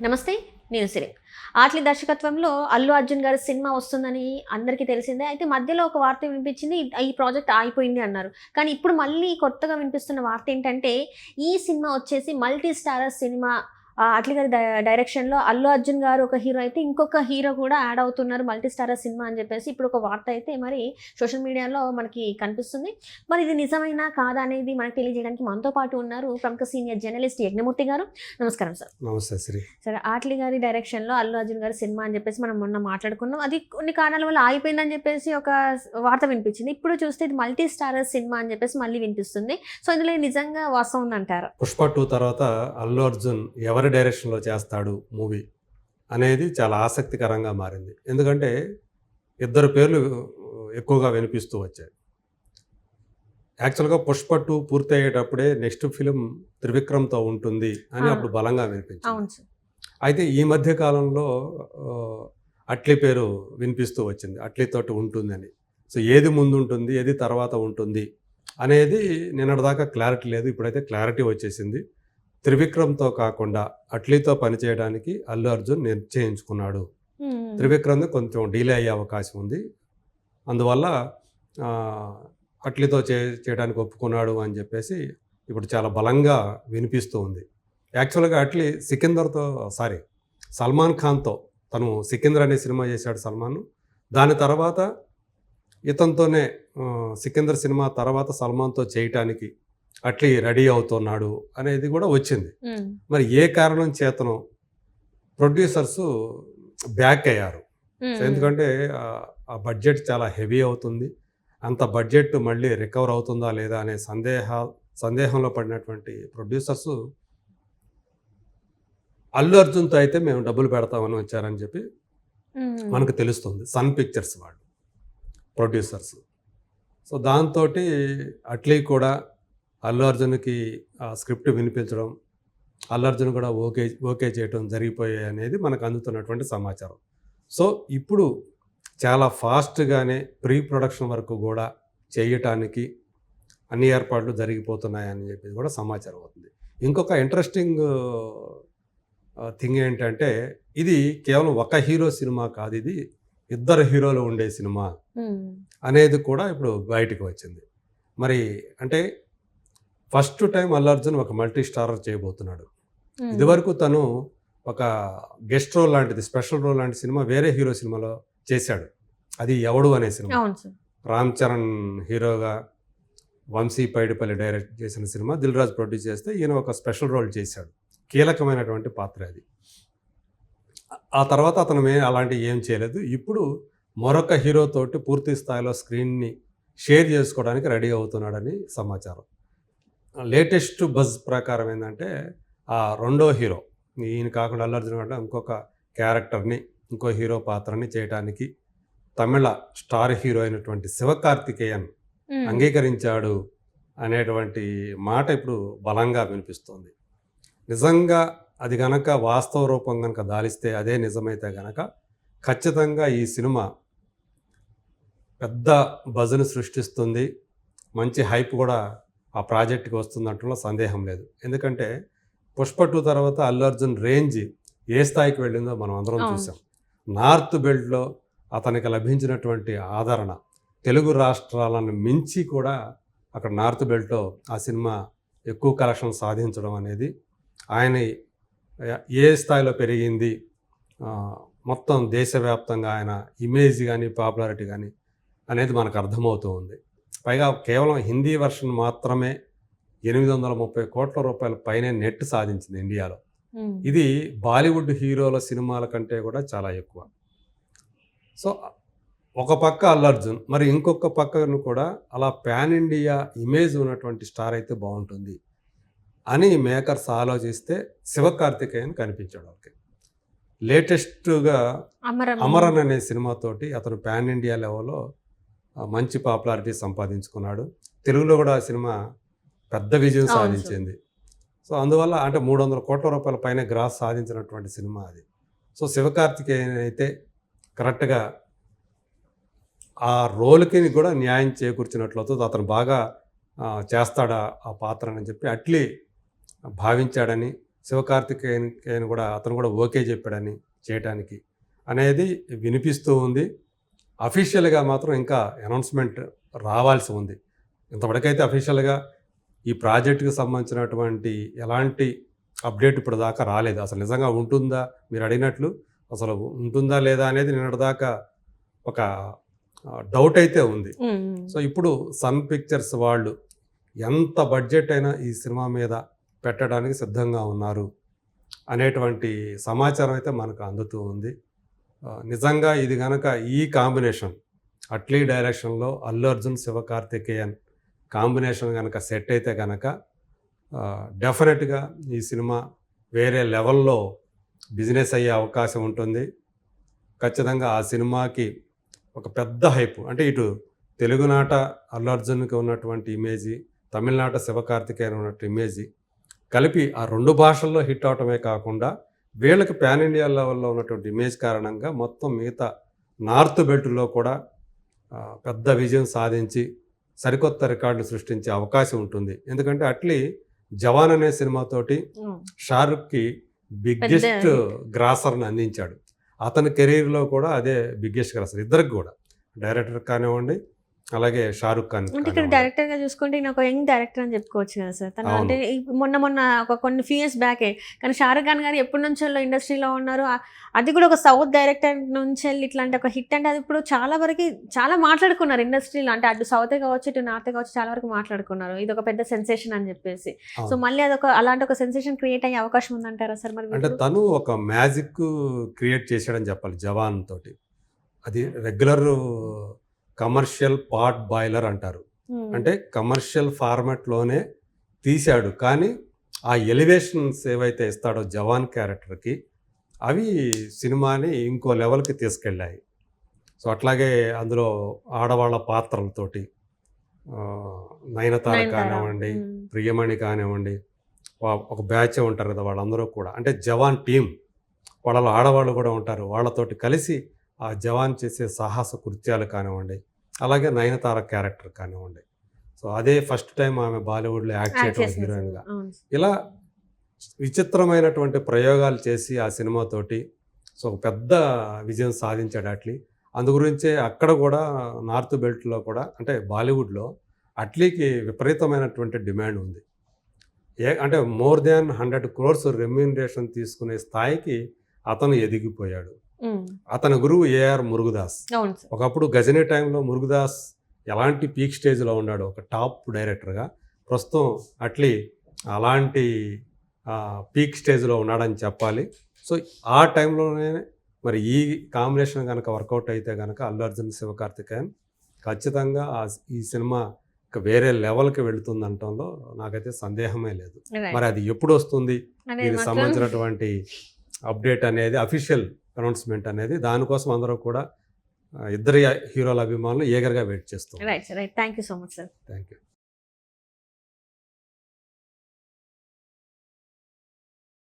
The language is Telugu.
నమస్తే. నేను సిరి. 'ఆట్లి' దర్శకత్వంలో అల్లు అర్జున్ గారి సినిమా వస్తుందని అందరికీ తెలిసిందే. అయితే మధ్యలో ఒక వార్త వినిపించింది. ఈ ప్రాజెక్ట్ ఆగిపోయింది అన్నారు. కానీ ఇప్పుడు మళ్ళీ కొత్తగా వినిపిస్తున్న వార్త ఏంటంటే, ఈ సినిమా వచ్చేసి మల్టీ స్టారర్ సినిమా. 'అట్లి' గారి డైరెక్షన్‌లో అల్లు అర్జున్ గారు ఒక హీరో అయితే, ఇంకొక హీరో కూడా యాడ్ అవుతున్నారు మల్టీ స్టారర్ సినిమా అని చెప్పేసి ఇప్పుడు ఒక వార్త అయితే మరి సోషల్ మీడియాలో మనకి కనిపిస్తుంది. మరి ఇది నిజమేనా కాదా అనేది మనకు తెలియజేయడానికి మనతో పాటు ఉన్నారు ప్రముఖ సీనియర్ జర్నలిస్ట్ యజ్ఞమూర్తి గారు. నమస్కారం సార్. నమస్తే శ్రీ. సరే, 'ఆట్లి' గారి డైరెక్షన్‌లో అల్లు అర్జున్ గారి సినిమా అని చెప్పేసి మనం మొన్న మాట్లాడుకున్నాం. అది కొన్ని కారణాల వల్ల ఆగిపోయిందని చెప్పేసి ఒక వార్త వినిపించింది. ఇప్పుడు చూస్తే ఇది మల్టీ స్టారర్ సినిమా అని చెప్పేసి మళ్ళీ వినిపిస్తుంది. సో ఇందులో నిజంగా వాస్తవం ఉందంటారా? 'పుష్ప 2' తర్వాత అల్లు అర్జున్ ఎవరి డైరెక్షన్లో చేస్తాడు మూవీ అనేది చాలా ఆసక్తికరంగా మారింది. ఎందుకంటే ఇద్దరు పేర్లు ఎక్కువగా వినిపిస్తూ వచ్చాయి. యాక్చువల్గా 'పుష్ప 2' పూర్తి అయ్యేటప్పుడే నెక్స్ట్ ఫిలిం త్రివిక్రమ్తో ఉంటుంది అని అప్పుడు బలంగా వినిపించింది. అవును సార్. అయితే ఈ మధ్య కాలంలో అట్లీ పేరు వినిపిస్తూ వచ్చింది. అట్లీతోటి ఉంటుందని. సో ఏది ముందు ఉంటుంది, ఏది తర్వాత ఉంటుంది అనేది నిన్నటిదాకా క్లారిటీ లేదు. ఇప్పుడైతే క్లారిటీ వచ్చేసింది. త్రివిక్రమ్తో కాకుండా అట్లీతో పనిచేయడానికి అల్లు అర్జున్ నిశ్చయించుకున్నాడు. త్రివిక్రమ్ కొంచెం డిలే అయ్యే అవకాశం ఉంది. అందువల్ల అట్లీతో చేయడానికి ఒప్పుకున్నాడు అని చెప్పేసి ఇప్పుడు చాలా బలంగా వినిపిస్తూ ఉంది. యాక్చువల్గా అట్లీ సల్మాన్ ఖాన్తో తను సికిందర్ అనే సినిమా చేశాడు సల్మాన్. దాని తర్వాత ఇతనితోనే సికిందర్ సినిమా తర్వాత సల్మాన్తో చేయటానికి అట్లీ రెడీ అవుతున్నాడు అనేది కూడా వచ్చింది. మరి ఏ కారణం చేతనో ప్రొడ్యూసర్స్ బ్యాక్ అయ్యారు. ఎందుకంటే ఆ బడ్జెట్ చాలా హెవీ అవుతుంది. అంత బడ్జెట్ మళ్ళీ రికవర్ అవుతుందా లేదా అనే సందేహంలో పడినటువంటి ప్రొడ్యూసర్స్ అల్లు అర్జున్తో అయితే మేము డబ్బులు పెడతామని వచ్చారని చెప్పి మనకు తెలుస్తుంది. సన్ పిక్చర్స్ వాళ్ళు ప్రొడ్యూసర్స్. సో దాంతో అట్లీ కూడా అల్లు అర్జున్కి ఆ స్క్రిప్ట్ వినిపించడం, అల్లు అర్జున్ కూడా ఓకే చేయడం జరిగిపోయాయి అనేది మనకు అందుతున్నటువంటి సమాచారం. సో ఇప్పుడు చాలా ఫాస్ట్గానే ప్రీ ప్రొడక్షన్ వరకు కూడా చేయటానికి అన్ని ఏర్పాట్లు జరిగిపోతున్నాయని చెప్పి కూడా సమాచారం అవుతుంది. ఇంకొక ఇంట్రెస్టింగ్ థింగ్ ఏంటంటే ఇది కేవలం ఒక హీరో సినిమా కాదు, ఇది ఇద్దరు హీరోలు ఉండే సినిమా అనేది కూడా ఇప్పుడు బయటకు వచ్చింది. మరి అంటే ఫస్ట్ టైం అల్లు అర్జున్ ఒక మల్టీ స్టారర్ చేయబోతున్నాడు. ఇదివరకు తను ఒక గెస్ట్ రోల్ లాంటిది, స్పెషల్ రోల్ లాంటి సినిమా వేరే హీరో సినిమాలో చేశాడు. అది ఎవడు అనే సినిమా. రామ్ చరణ్ హీరోగా వంశీ పైడిపల్లి డైరెక్ట్ చేసిన సినిమా, దిల్ రాజు ప్రొడ్యూస్ చేస్తే ఈయన ఒక స్పెషల్ రోల్ చేశాడు. కీలకమైనటువంటి పాత్ర అది. ఆ తర్వాత అతను అలాంటివి ఏం చేయలేదు. ఇప్పుడు మరొక హీరోతోటి పూర్తి స్థాయిలో స్క్రీన్ని షేర్ చేసుకోవడానికి రెడీ అవుతున్నాడని సమాచారం. లేటెస్ట్ బజ్ ప్రకారం ఏంటంటే ఆ రెండో హీరో, ఈయన కాకుండా అల్లు అర్జున్ అంటే ఇంకొక క్యారెక్టర్ని, ఇంకో హీరో పాత్రని చేయడానికి తమిళ స్టార్ హీరో అయినటువంటి శివకార్తికేయన్ అంగీకరించాడు అనేటువంటి మాట ఇప్పుడు బలంగా వినిపిస్తుంది. నిజంగా అది గనక వాస్తవ రూపం కనుక దాలిస్తే, అదే నిజమైతే గనక ఖచ్చితంగా ఈ సినిమా పెద్ద బజ్ను సృష్టిస్తుంది. మంచి హైప్ కూడా ఆ ప్రాజెక్ట్కి వస్తుందంటలో సందేహం లేదు. ఎందుకంటే 'పుష్ప 2' తర్వాత అల్లు అర్జున్ రేంజ్ ఏ స్థాయికి వెళ్ళిందో మనం అందరం చూసాం. నార్త్ బెల్ట్లో అతనికి లభించినటువంటి ఆదరణ తెలుగు రాష్ట్రాలను మించి కూడా అక్కడ నార్త్ బెల్ట్లో ఆ సినిమా ఎక్కువ కలెక్షన్ సాధించడం అనేది ఆయన ఏ స్థాయిలో పెరిగింది, మొత్తం దేశవ్యాప్తంగా ఆయన ఇమేజ్ కానీ పాపులారిటీ కానీ అనేది మనకు అర్థమవుతూ ఉంది. పైగా కేవలం హిందీ వర్షన్ మాత్రమే 830 కోట్ల రూపాయల పైనే నెట్ సాధించింది ఇండియాలో. ఇది బాలీవుడ్ హీరోల సినిమాల కంటే కూడా చాలా ఎక్కువ. సో ఒక పక్క అల్లు అర్జున్, మరి ఇంకొక పక్కను కూడా అలా పాన్ ఇండియా ఇమేజ్ ఉన్నటువంటి స్టార్ అయితే బాగుంటుంది అని మేకర్స్ ఆలోచిస్తే శివకార్తికేయన్ కనిపించాడు. ఓకే, లేటెస్ట్గా అమరన్ అనే సినిమాతోటి అతను పాన్ ఇండియా లెవెల్లో మంచి పాపులారిటీ సంపాదించుకున్నాడు. తెలుగులో కూడా ఆ సినిమా పెద్ద విజయం సాధించింది. సో అందువల్ల అంటే 300 కోట్ల రూపాయల పైన గ్రాస్ సాధించినటువంటి సినిమా అది. సో శివకార్తికేయన్ అయితే కరెక్ట్గా ఆ రోల్కి కూడా న్యాయం చేకూర్చినట్లు అవుతుంది. అతను బాగా చేస్తాడా ఆ పాత్రని చెప్పి అట్లీ భావించాడని శివకార్తికేయన్ కూడా అతను కూడా ఓకే చెప్పాడని చేయటానికి అనేది వినిపిస్తూ ఉంది. అఫీషియల్గా మాత్రం ఇంకా అనౌన్స్మెంట్ రావాల్సి ఉంది. ఇంతవరకైతే అఫీషియల్గా ఈ ప్రాజెక్టుకి సంబంధించినటువంటి ఎలాంటి అప్డేట్ ఇప్పుడు దాకా రాలేదు. అసలు నిజంగా ఉంటుందా, మీరు అడిగినట్లు అసలు ఉంటుందా లేదా అనేది నిన్నటిదాకా ఒక డౌట్ అయితే ఉంది. సో ఇప్పుడు సన్ పిక్చర్స్ వాళ్ళు ఎంత బడ్జెట్ అయినా ఈ సినిమా మీద పెట్టడానికి సిద్ధంగా ఉన్నారు అనేటువంటి సమాచారం అయితే మనకు అందుతూ ఉంది. నిజంగా ఇది కనుక ఈ కాంబినేషన్ అట్లీ డైరెక్షన్లో అల్లు అర్జున్ శివకార్తికేయన్ కాంబినేషన్ కనుక సెట్ అయితే కనుక డెఫినెట్గా ఈ సినిమా వేరే లెవెల్లో బిజినెస్ అయ్యే అవకాశం ఉంటుంది. ఖచ్చితంగా ఆ సినిమాకి ఒక పెద్ద హైప్, అంటే ఇటు తెలుగునాట అల్లు అర్జున్కి ఉన్నటువంటి ఇమేజీ, తమిళనాట శివకార్తికేయన్ ఉన్నట్టు ఇమేజీ కలిపి ఆ 2 భాషల్లో హిట్ అవటమే కాకుండా వీళ్ళకి పాన్ ఇండియా లెవెల్లో ఉన్నటువంటి ఇమేజ్ కారణంగా మొత్తం మిగతా నార్త్ బెల్ట్లో కూడా పెద్ద విజయం సాధించి సరికొత్త రికార్డులు సృష్టించే అవకాశం ఉంటుంది. ఎందుకంటే అట్లీ జవాన్ అనే సినిమాతోటి షారుఖ్కి బిగ్గెస్ట్ గ్రాసర్ని అందించాడు. అతని కెరీర్లో కూడా అదే బిగ్గెస్ట్ గ్రాసర్, ఇద్దరికి కూడా, డైరెక్టర్ కానివ్వండి అలాగే షారుఖ్ ఖాన్. అంటే ఇక్కడ డైరెక్టర్ గా చూసుకుంటే ఈయన ఒక యంగ్ డైరెక్టర్ అని చెప్పుకోవచ్చు కదా సార్. తను అంటే మొన్న ఒక కొన్ని ఫ్యూ ఇయర్స్ బ్యాకే, కానీ షారుఖ్ ఖాన్ గారు ఎప్పటి నుంచో ఇండస్ట్రీలో ఉన్నారు. అది కూడా ఒక సౌత్ డైరెక్టర్ నుంచి వెళ్ళి ఇట్లాంటి ఒక హిట్ అంటే అది ఇప్పుడు చాలా వరకు చాలా మాట్లాడుకున్నారు ఇండస్ట్రీలో. అంటే అటు సౌత్ కావచ్చు ఇటు నార్త్ కావచ్చు చాలా వరకు మాట్లాడుకున్నారు ఇది ఒక పెద్ద సెన్సేషన్ అని చెప్పేసి. సో మళ్ళీ అదొక అలాంటి ఒక సెన్సేషన్ క్రియేట్ అయ్యే అవకాశం ఉందంటారా సార్? మరి అంటే తను ఒక మ్యాజిక్ క్రియేట్ చేశాడని చెప్పాలి జవాన్ తోటి. అది రెగ్యులర్ కమర్షియల్ పాట్ బాయిలర్ అంటారు. అంటే కమర్షియల్ ఫార్మాట్లోనే తీశాడు, కానీ ఆ ఎలివేషన్స్ ఏవైతే ఇస్తాడో జవాన్ క్యారెక్టర్కి అవి సినిమాని ఇంకో లెవెల్కి తీసుకెళ్ళాయి. సో అట్లాగే అందులో ఆడవాళ్ళ పాత్రలతోటి నయనతార కానివ్వండి, ప్రియమణి కానివ్వండి, ఒక బ్యాచ్ ఉంటారు కదా వాళ్ళందరూ కూడా, అంటే జవాన్ టీం వాళ్ళలో ఆడవాళ్ళు కూడా ఉంటారు, వాళ్ళతోటి కలిసి ఆ జవాన్ చేసే సాహస కృత్యాలు కానివ్వండి, అలాగే నయనతార క్యారెక్టర్ కానివ్వండి. సో అదే ఫస్ట్ టైం ఆమె బాలీవుడ్లో యాక్ట్ చేయడం హీరోయిన్గా. ఇలా విచిత్రమైనటువంటి ప్రయోగాలు చేసి ఆ సినిమాతోటి సో ఒక పెద్ద విజయం సాధించాడు అట్లీ. అందుగురించే అక్కడ కూడా నార్త్ బెల్ట్లో కూడా, అంటే బాలీవుడ్లో అట్లీకి విపరీతమైనటువంటి డిమాండ్ ఉంది. అంటే మోర్ దాన్ 100 crores రెమ్యూనరేషన్ తీసుకునే స్థాయికి అతను ఎదిగిపోయాడు. అతని గురువు ఏఆర్ మురుగదాస్. ఒకప్పుడు గజనీ టైంలో మురుగదాస్ ఎలాంటి పీక్ స్టేజ్లో ఉన్నాడు, ఒక టాప్ డైరెక్టర్గా. ప్రస్తుతం అట్లీ అలాంటి పీక్ స్టేజ్లో ఉన్నాడని చెప్పాలి. సో ఆ టైంలోనే మరి ఈ కాంబినేషన్ కనుక వర్కౌట్ అయితే కనుక అల్లు అర్జున్ శివకార్తికేయన్ ఖచ్చితంగా ఈ సినిమా వేరే లెవెల్కి వెళుతుందంటంలో నాకైతే సందేహమే లేదు. మరి అది ఎప్పుడు వస్తుంది, దీనికి సంబంధించినటువంటి అప్డేట్ అనేది, అఫీషియల్ అనౌన్స్మెంట్ అనేది, దానికోసం అందరూ కూడా ఇద్దరి హీరోల అభిమానులు ఏగర్గా వెయిట్ చేస్తారు. Right thank you so much sir. Thank you.